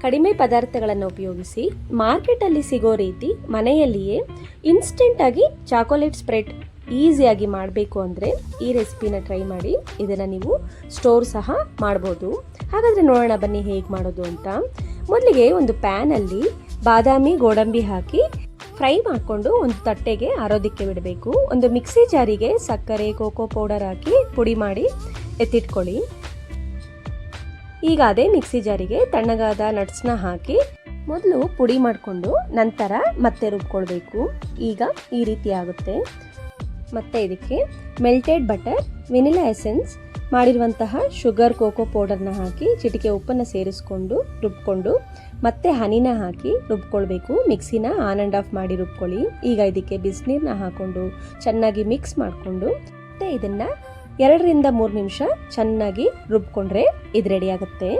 ಕಡಿಮೆ ಪದಾರ್ಥಗಳನ್ನು ಉಪಯೋಗಿಸಿ ಮಾರ್ಕೆಟಲ್ಲಿ ಸಿಗೋ ರೀತಿ ಮನೆಯಲ್ಲಿಯೇ ಇನ್ಸ್ಟೆಂಟಾಗಿ ಚಾಕೊಲೇಟ್ ಸ್ಪ್ರೆಡ್ ಈಸಿಯಾಗಿ ಮಾಡಬೇಕು ಅಂದರೆ ಈ ರೆಸಿಪಿನ ಟ್ರೈ ಮಾಡಿ. ಇದನ್ನು ನೀವು ಸ್ಟೋರ್ ಸಹ ಮಾಡ್ಬೋದು. ಹಾಗಾದರೆ ನೋಡೋಣ ಬನ್ನಿ ಹೇಗೆ ಮಾಡೋದು ಅಂತ. ಮೊದಲಿಗೆ ಒಂದು ಪ್ಯಾನಲ್ಲಿ ಬಾದಾಮಿ ಗೋಡಂಬಿ ಹಾಕಿ ಫ್ರೈ ಮಾಡಿಕೊಂಡು ಒಂದು ತಟ್ಟೆಗೆ ಆರೋದಕ್ಕೆ ಬಿಡಬೇಕು. ಒಂದು ಮಿಕ್ಸಿ ಜಾರಿಗೆ ಸಕ್ಕರೆ ಕೋಕೋ ಪೌಡರ್ ಹಾಕಿ ಪುಡಿ ಮಾಡಿ ಎತ್ತಿಟ್ಕೊಳ್ಳಿ. ಈಗ ಅದೇ ಮಿಕ್ಸಿ ಜಾರಿಗೆ ತಣ್ಣಗಾದ ನಟ್ಸ್ನ ಹಾಕಿ ಮೊದಲು ಪುಡಿ ಮಾಡಿಕೊಂಡು ನಂತರ ಮತ್ತೆ ರುಬ್ಕೊಳ್ಬೇಕು. ಈಗ ಈ ರೀತಿ ಆಗುತ್ತೆ. ಮತ್ತೆ ಇದಕ್ಕೆ ಮೆಲ್ಟೆಡ್ ಬಟರ್, ವೆನಿಲಾ ಎಸೆನ್ಸ್, ಮಾಡಿರುವಂತಹ ಶುಗರ್ ಕೋಕೋ ಪೌಡರ್ನ ಹಾಕಿ ಚಿಟಿಕೆ ಉಪ್ಪನ್ನು ಸೇರಿಸ್ಕೊಂಡು ರುಬ್ಕೊಂಡು ಮತ್ತೆ ಹನಿನ ಹಾಕಿ ರುಬ್ಕೊಳ್ಬೇಕು. ಮಿಕ್ಸಿನ ಆನ್ ಆ್ಯಂಡ್ ಆಫ್ ಮಾಡಿ ರುಬ್ಕೊಳ್ಳಿ. ಈಗ ಇದಕ್ಕೆ ಬಿಸಿನೀರನ್ನ ಹಾಕ್ಕೊಂಡು ಚೆನ್ನಾಗಿ ಮಿಕ್ಸ್ ಮಾಡಿಕೊಂಡು ಮತ್ತೆ ಇದನ್ನು 2 ರಿಂದ 3 ನಿಮಿಷ ಚೆನ್ನಾಗಿ ರುಬ್ಕೊಂಡ್ರೆ ಇದು ರೆಡಿ ಆಗುತ್ತೆ.